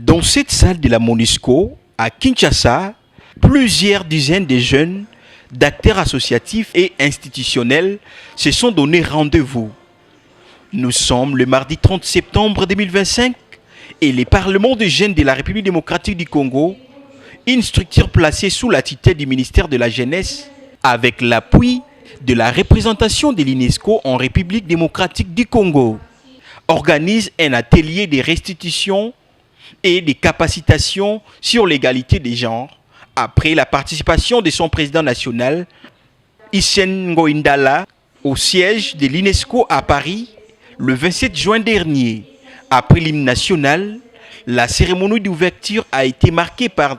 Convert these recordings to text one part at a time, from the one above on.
Dans cette salle de la MONUSCO, à Kinshasa, plusieurs dizaines de jeunes, d'acteurs associatifs et institutionnels se sont donné rendez-vous. Nous sommes le mardi 30 septembre 2025 et le Parlement des jeunes de la République démocratique du Congo, une structure placée sous la tutelle du ministère de la Jeunesse, avec l'appui de la représentation de l'UNESCO en République démocratique du Congo, organise un atelier de restitution et de capacitation sur l'égalité des genres après la participation de son président national, Hissène Ngoïndala, au siège de l'UNESCO à Paris le 27 juin dernier. Après l'hymne national, la cérémonie d'ouverture a été marquée par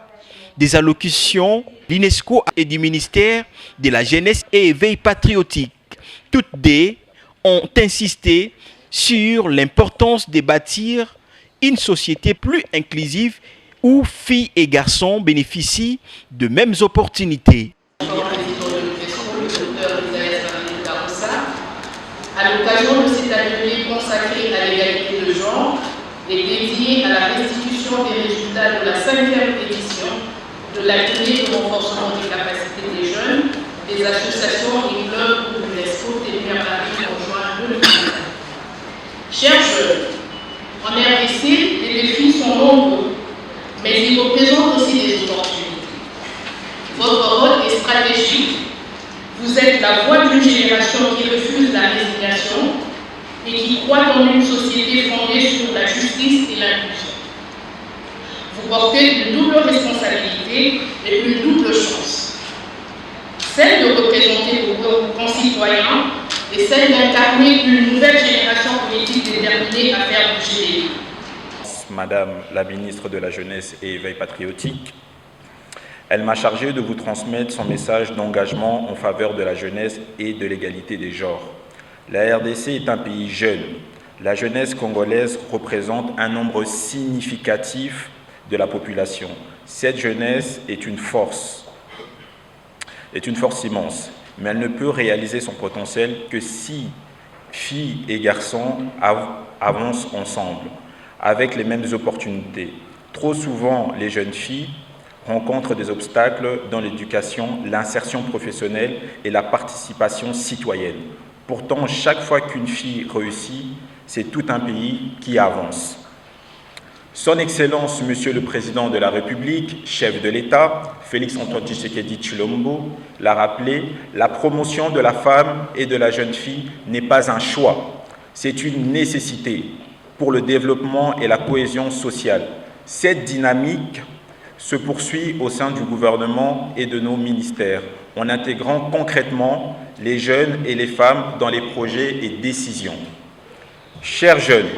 des allocutions de l'UNESCO et du ministère de la Jeunesse et Éveil patriotique. Toutes deux ont insisté sur l'importance de bâtir une société plus inclusive où filles et garçons bénéficient de mêmes opportunités. À l'occasion de cet atelier consacré à l'égalité de genre et dédié à la restitution des résultats de la 5e édition de l'atelier de renforcement des capacités des jeunes, des associations et clubs de l'UNESCO tenu à Paris en juin 2020. Chers jeunes, en RDC, les défis sont nombreux, mais ils représentent aussi des opportunités. Votre rôle est stratégique. Vous êtes la voix d'une génération qui refuse la résignation et qui croit dans une société fondée sur la justice et l'inclusion. Vous portez une double responsabilité et une double chance. Celle de représenter vos concitoyens et celle d'incarner une nouvelle génération politique déterminée à faire bouger les lignes. Madame la ministre de la Jeunesse et Éveil patriotique, elle m'a chargé de vous transmettre son message d'engagement en faveur de la jeunesse et de l'égalité des genres. La RDC est un pays jeune. La jeunesse congolaise représente un nombre significatif de la population. Cette jeunesse est une force immense, mais elle ne peut réaliser son potentiel que si filles et garçons avancent ensemble, avec les mêmes opportunités. Trop souvent, les jeunes filles rencontrent des obstacles dans l'éducation, l'insertion professionnelle et la participation citoyenne. Pourtant, chaque fois qu'une fille réussit, c'est tout un pays qui avance. Son Excellence, Monsieur le Président de la République, chef de l'État, Félix-Antoine Tshisekedi Tshilombo, l'a rappelé, la promotion de la femme et de la jeune fille n'est pas un choix, c'est une nécessité pour le développement et la cohésion sociale. Cette dynamique se poursuit au sein du gouvernement et de nos ministères, en intégrant concrètement les jeunes et les femmes dans les projets et décisions. Chers jeunes,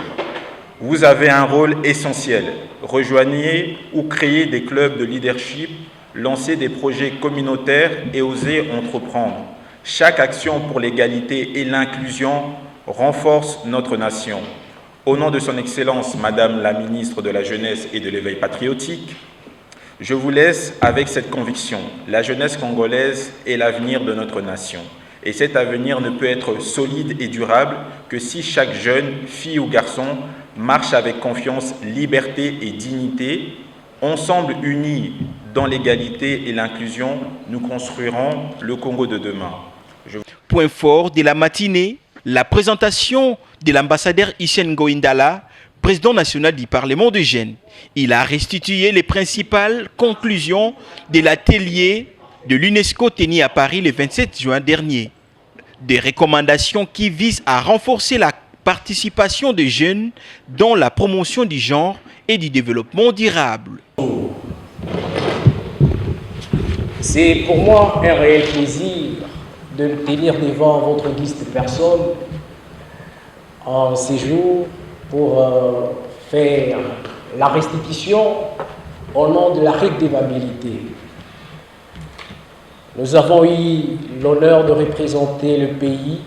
vous avez un rôle essentiel. Rejoignez ou créez des clubs de leadership, lancez des projets communautaires et osez entreprendre. Chaque action pour l'égalité et l'inclusion renforce notre nation. Au nom de son Excellence, Madame la ministre de la Jeunesse et de l'Éveil patriotique, je vous laisse avec cette conviction. La jeunesse congolaise est l'avenir de notre nation. Et cet avenir ne peut être solide et durable que si chaque jeune, fille ou garçon, marche avec confiance, liberté et dignité. Ensemble unis dans l'égalité et l'inclusion, nous construirons le Congo de demain. Point fort de la matinée, la présentation de l'ambassadeur Hissène Ngoïndala, président national du Parlement des jeunes. Il a restitué les principales conclusions de l'atelier de l'UNESCO tenu à Paris le 27 juin dernier. Des recommandations qui visent à renforcer la participation des jeunes dans la promotion du genre et du développement durable. C'est pour moi un réel plaisir de me tenir devant votre guise de personne en séjour pour faire la restitution au nom de la redevabilité. Nous avons eu l'honneur de représenter le pays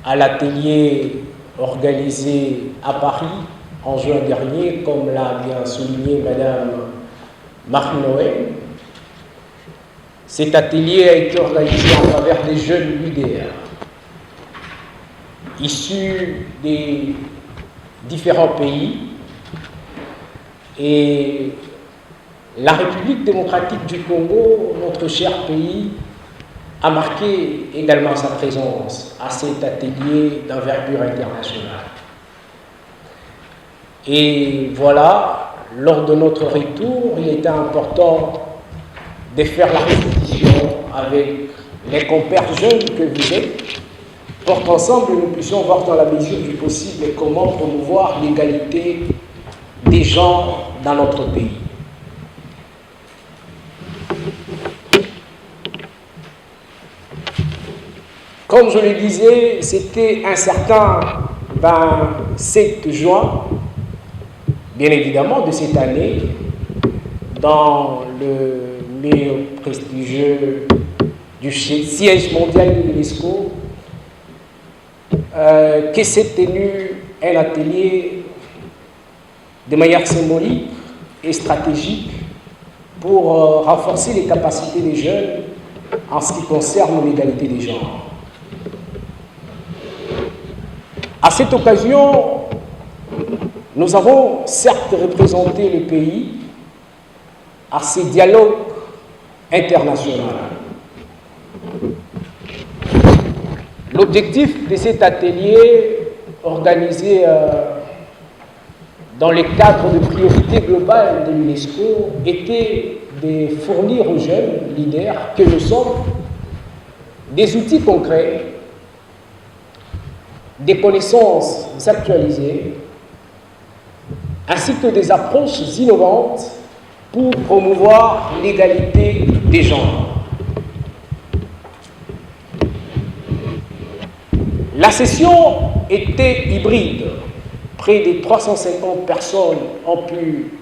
à l'atelier organisé à Paris en juin dernier, comme l'a bien souligné Madame Marie-Noël. Cet atelier a été organisé en faveur des jeunes leaders issus des différents pays Et la République démocratique du Congo, notre cher pays, a marqué également sa présence à cet atelier d'envergure internationale. Et voilà, lors de notre retour, il était important de faire la répétition avec les compères jeunes que vous êtes, pour qu'ensemble nous puissions voir dans la mesure du possible comment promouvoir l'égalité des genres dans notre pays. Comme je le disais, c'était un certain 27 juin, bien évidemment, de cette année, dans le lieu prestigieux du siège mondial de l'UNESCO, que s'est tenu un atelier de manière symbolique et stratégique pour renforcer les capacités des jeunes en ce qui concerne l'égalité des genres. À cette occasion, nous avons certes représenté le pays à ces dialogues internationaux. L'objectif de cet atelier organisé dans le cadre de priorités globales de l'UNESCO était de fournir aux jeunes leaders que nous sommes des outils concrets, des connaissances actualisées, ainsi que des approches innovantes pour promouvoir l'égalité des genres. La session était hybride. Près de 350 personnes ont pu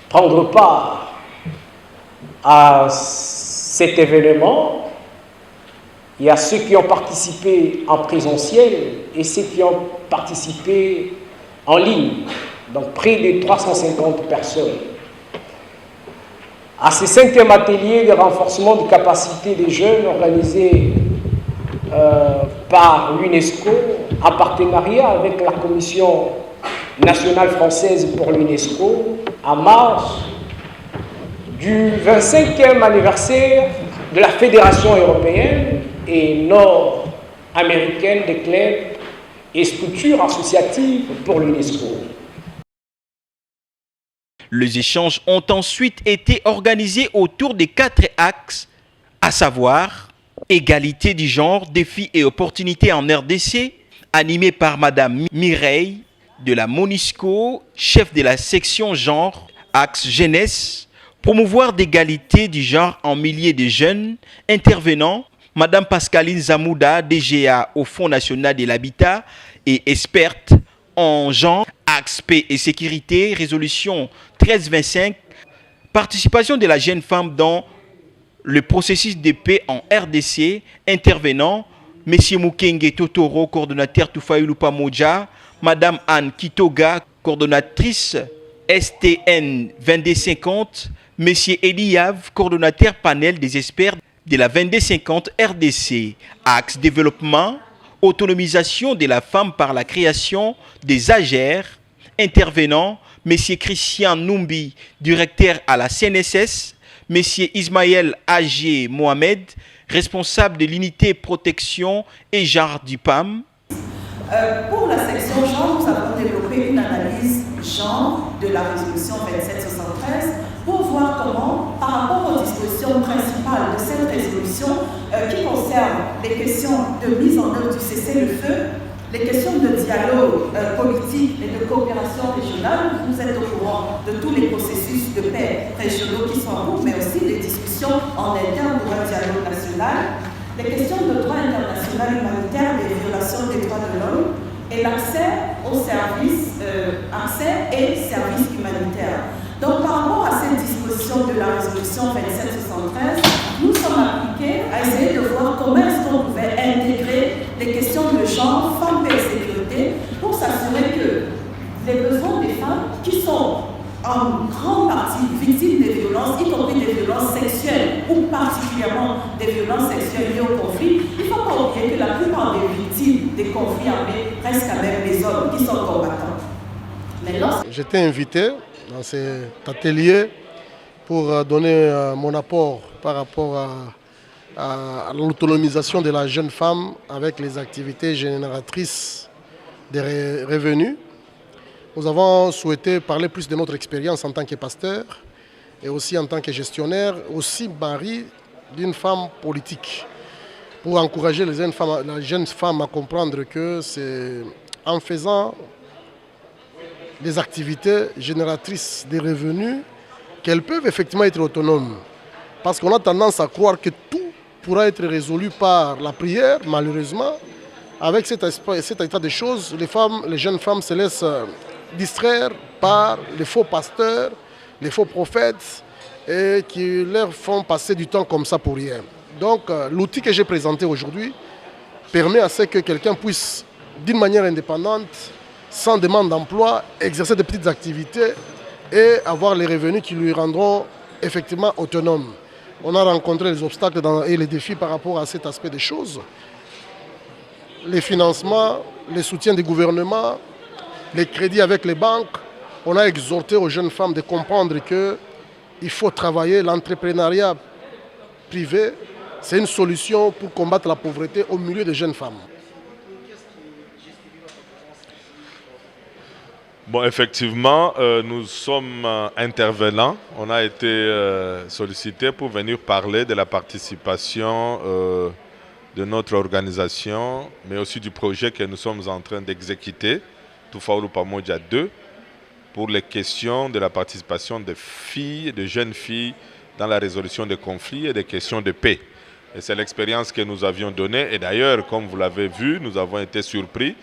prendre part à cet événement. Il y a ceux qui ont participé en présentiel et ceux qui ont participé en ligne. Donc près de 350 personnes. À ce 5e atelier de renforcement de capacité des jeunes organisé par l'UNESCO en partenariat avec la Commission nationale française pour l'UNESCO en marge du 25e anniversaire de la Fédération européenne et nord-américaine des clubs et structures associatives pour l'UNESCO. Les échanges ont ensuite été organisés autour des 4 axes, à savoir égalité du genre, défis et opportunités en RDC, animé par Madame Mireille de la MONUSCO, chef de la section genre, axe jeunesse, promouvoir d'égalité du genre en milliers de jeunes, intervenant Madame Pascaline Zamouda, DGA au Fonds national de l'habitat et experte en genre, axe paix et sécurité, résolution 1325, participation de la jeune femme dans le processus de paix en RDC, intervenant M. Mukenge Totoro, coordonnateur Tufaïlupa Moja, Madame Anne Kitoga, coordonnatrice STN 2250, M. Eliav, coordonnateur panel des experts de la 2250 RDC, axe développement, autonomisation de la femme par la création des AGER, intervenant M. Christian Numbi, directeur à la CNSS, M. Ismaël Agé Mohamed, responsable de l'unité protection et genre du PAM. Pour la section genre, nous avons développé une analyse genre de la résolution 2773 pour voir comment, par rapport aux dispositions principales de cette résolution qui concernent les questions de mise en œuvre du cessez-le-feu, les questions de dialogue politique et de coopération régionale, vous êtes au courant de tous les processus de paix régionaux qui sont en cours, mais aussi des discussions en interne pour un dialogue national, les questions de droit international humanitaire, des violations des droits de l'homme et l'accès aux services, accès et services humanitaires. Donc par rapport à cette disposition de la résolution 2773, nous sommes appliqués à essayer de voir comment est-ce qu'on pouvait intégrer les questions de genre, femmes, paix et sécurité pour s'assurer que les besoins des femmes qui sont en grande partie victimes des violences, y compris des violences sexuelles ou particulièrement des violences sexuelles liées au conflit, il ne faut pas oublier que la plupart des victimes des conflits armés restent quand même les hommes qui sont combattants. J'étais invité dans cet atelier pour donner mon apport par rapport à l'autonomisation de la jeune femme avec les activités génératrices des revenus. Nous avons souhaité parler plus de notre expérience en tant que pasteur et aussi en tant que gestionnaire, aussi mari d'une femme politique, pour encourager les jeunes femmes à comprendre que c'est en faisant des activités génératrices de revenus qu'elles peuvent effectivement être autonomes. Parce qu'on a tendance à croire que tout pourra être résolu par la prière, malheureusement. Avec cet état de choses, les jeunes femmes se laissent distraire par les faux pasteurs, les faux prophètes, et qui leur font passer du temps comme ça pour rien. Donc l'outil que j'ai présenté aujourd'hui permet à ce que quelqu'un puisse, d'une manière indépendante, sans demande d'emploi, exercer des petites activités et avoir les revenus qui lui rendront effectivement autonome. On a rencontré les obstacles et les défis par rapport à cet aspect des choses. Les financements, les soutiens des gouvernements, les crédits avec les banques. On a exhorté aux jeunes femmes de comprendre qu'il faut travailler. L'entrepreneuriat privé, c'est une solution pour combattre la pauvreté au milieu des jeunes femmes. Bon, effectivement, nous sommes intervenants. On a été sollicités pour venir parler de la participation de notre organisation, mais aussi du projet que nous sommes en train d'exécuter, Tufaulu Pamoja 2, pour les questions de la participation des filles, de jeunes filles, dans la résolution des conflits et des questions de paix. Et c'est l'expérience que nous avions donnée. Et d'ailleurs, comme vous l'avez vu, nous avons été surpris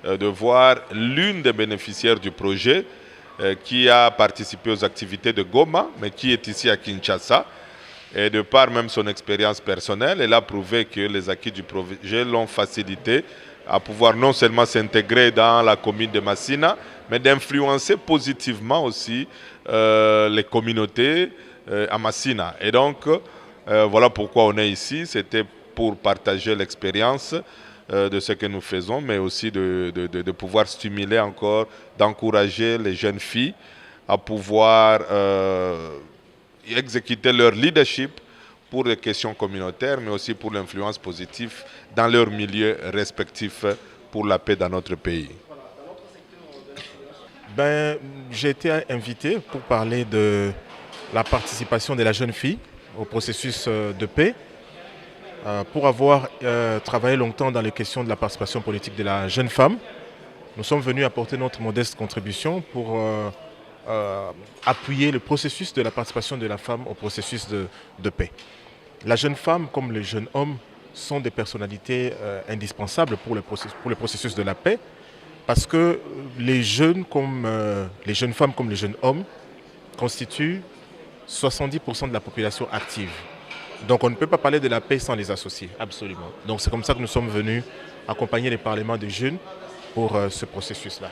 de voir l'une des bénéficiaires du projet qui a participé aux activités de Goma, mais qui est ici à Kinshasa. Et de par même son expérience personnelle, elle a prouvé que les acquis du projet l'ont facilité à pouvoir non seulement s'intégrer dans la commune de Massina, mais d'influencer positivement aussi les communautés à Massina. Et donc, voilà pourquoi on est ici. C'était pour partager l'expérience de ce que nous faisons, mais aussi de pouvoir stimuler encore, d'encourager les jeunes filles à pouvoir exécuter leur leadership pour les questions communautaires, mais aussi pour l'influence positive dans leur milieu respectif pour la paix dans notre pays. J'ai été invité pour parler de la participation de la jeune fille au processus de paix. Pour avoir travaillé longtemps dans les questions de la participation politique de la jeune femme, nous sommes venus apporter notre modeste contribution pour appuyer le processus de la participation de la femme au processus de paix. La jeune femme, comme le jeune homme, sont des personnalités indispensables pour le processus de la paix, parce que les jeunes femmes comme les jeunes hommes constituent 70% de la population active. Donc on ne peut pas parler de la paix sans les associer, absolument. Donc c'est comme ça que nous sommes venus accompagner les parlements des jeunes pour ce processus-là.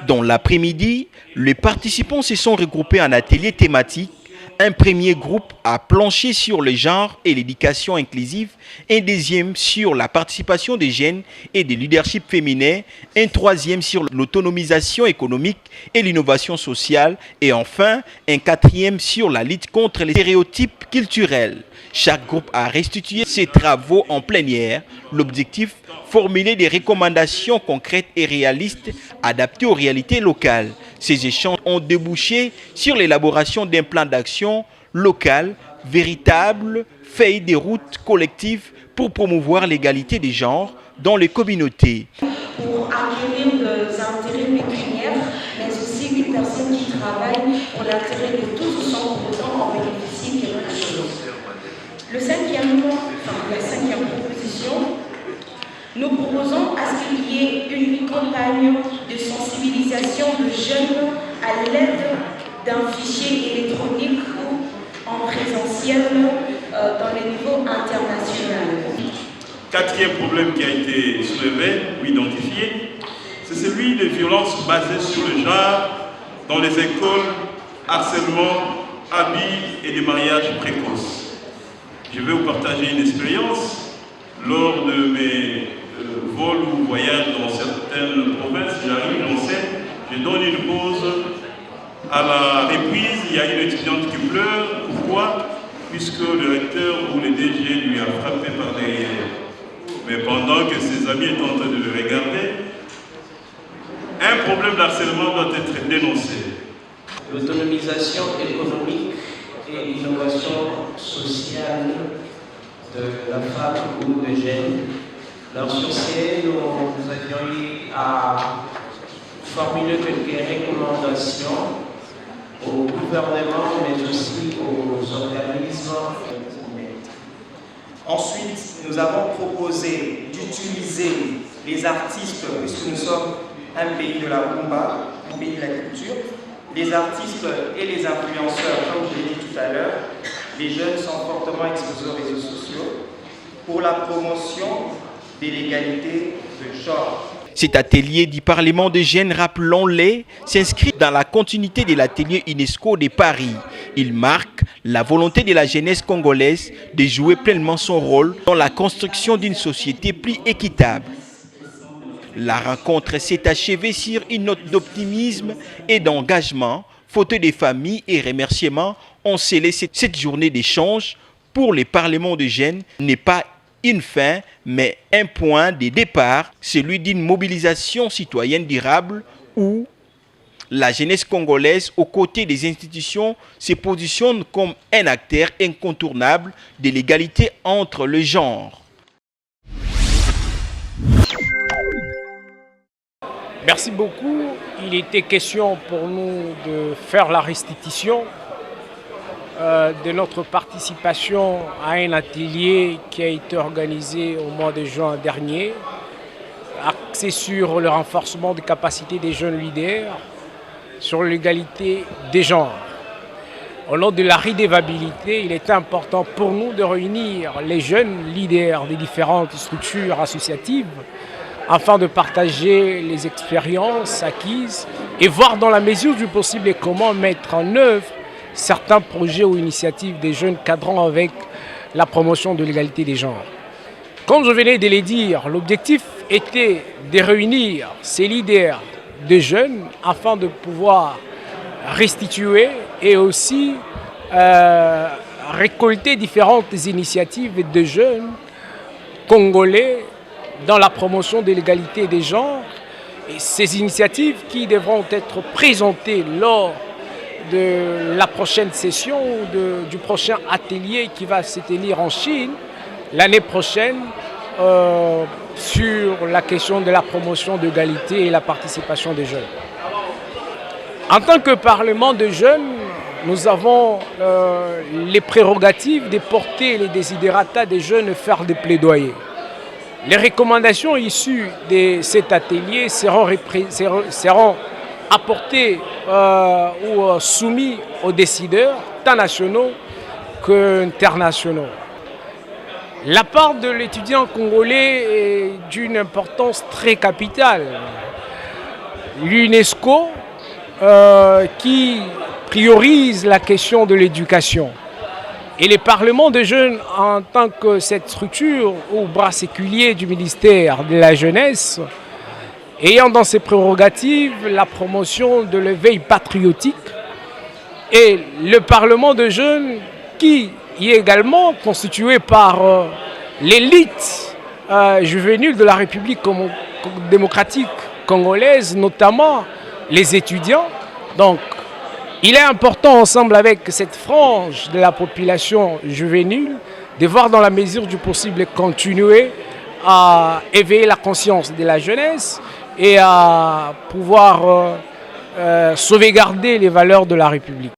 Dans l'après-midi, les participants se sont regroupés en ateliers thématiques. Un premier groupe a planché sur le genre et l'éducation inclusive, un deuxième sur la participation des jeunes et des leaderships féminins, un troisième sur l'autonomisation économique et l'innovation sociale, et enfin un quatrième sur la lutte contre les stéréotypes culturels. Chaque groupe a restitué ses travaux en plénière. L'objectif, formuler des recommandations concrètes et réalistes adaptées aux réalités locales. Ces échanges ont débouché sur l'élaboration d'un plan d'action local, véritable feuille de route collective pour promouvoir l'égalité des genres dans les communautés. Pour acquérir des intérêts pécuniaires, mais aussi une personne qui travaille pour l'intérêt de tous sans pour autant en bénéficier quelque chose. La cinquième proposition, nous proposons à ce qu'il y ait une campagne de sensibilisation de jeunes à l'aide d'un fichier électronique en présentiel dans les niveaux internationaux. Quatrième problème qui a été soulevé ou identifié, c'est celui des violences basées sur le genre dans les écoles, harcèlement, abus et des mariages précoces. Je vais vous partager une expérience. Lors de mes vols ou voyages dans certaines provinces, j'arrive, j'enseigne, je donne une pause mes amis étaient en train de le regarder, un problème d'harcèlement doit être dénoncé. L'autonomisation économique et l'innovation sociale de la femme ou des jeunes. Alors sur ce, nous avions eu à formuler quelques recommandations au gouvernement, mais aussi aux organismes. Ensuite, nous avons proposé d'utiliser les artistes, puisque nous sommes un pays de la rumba, un pays de la culture, les artistes et les influenceurs, comme je l'ai dit tout à l'heure, les jeunes sont fortement exposés aux réseaux sociaux pour la promotion de l'égalité de genre. Cet atelier du Parlement des jeunes, rappelons-les, s'inscrit dans la continuité de l'atelier UNESCO de Paris. Il marque la volonté de la jeunesse congolaise de jouer pleinement son rôle dans la construction d'une société plus équitable. La rencontre s'est achevée sur une note d'optimisme et d'engagement. Photos des familles et remerciements ont scellé cette journée d'échange. Pour les parlements de jeunes, n'est pas une fin, mais un point de départ, celui d'une mobilisation citoyenne durable où la jeunesse congolaise, aux côtés des institutions, se positionne comme un acteur incontournable de l'égalité entre les genres. Merci beaucoup. Il était question pour nous de faire la restitution de notre participation à un atelier qui a été organisé au mois de juin dernier, axé sur le renforcement des capacités des jeunes leaders, sur l'égalité des genres. Au nom de la redevabilité, il est important pour nous de réunir les jeunes leaders des différentes structures associatives afin de partager les expériences acquises et voir dans la mesure du possible comment mettre en œuvre certains projets ou initiatives des jeunes cadrant avec la promotion de l'égalité des genres. Comme je venais de le dire, l'objectif était de réunir ces leaders de jeunes afin de pouvoir restituer et aussi récolter différentes initiatives de jeunes congolais dans la promotion de l'égalité des genres. Et ces initiatives qui devront être présentées lors de la prochaine session ou du prochain atelier qui va se tenir en Chine l'année prochaine sur la question de la promotion de l'égalité et la participation des jeunes. En tant que Parlement de jeunes, nous avons les prérogatives de porter les desiderata des jeunes et faire des plaidoyers. Les recommandations issues de cet atelier seront apportés ou soumis aux décideurs, tant nationaux qu'internationaux. La part de l'étudiant congolais est d'une importance très capitale. L'UNESCO, qui priorise la question de l'éducation, et les parlements de jeunes en tant que cette structure ou bras séculier du ministère de la Jeunesse, ayant dans ses prérogatives la promotion de l'éveil patriotique, et le Parlement de jeunes qui est également constitué par l'élite juvénile de la République démocratique congolaise, notamment les étudiants. Donc, il est important, ensemble avec cette frange de la population juvénile, de voir dans la mesure du possible continuer à éveiller la conscience de la jeunesse et à pouvoir sauvegarder les valeurs de la République.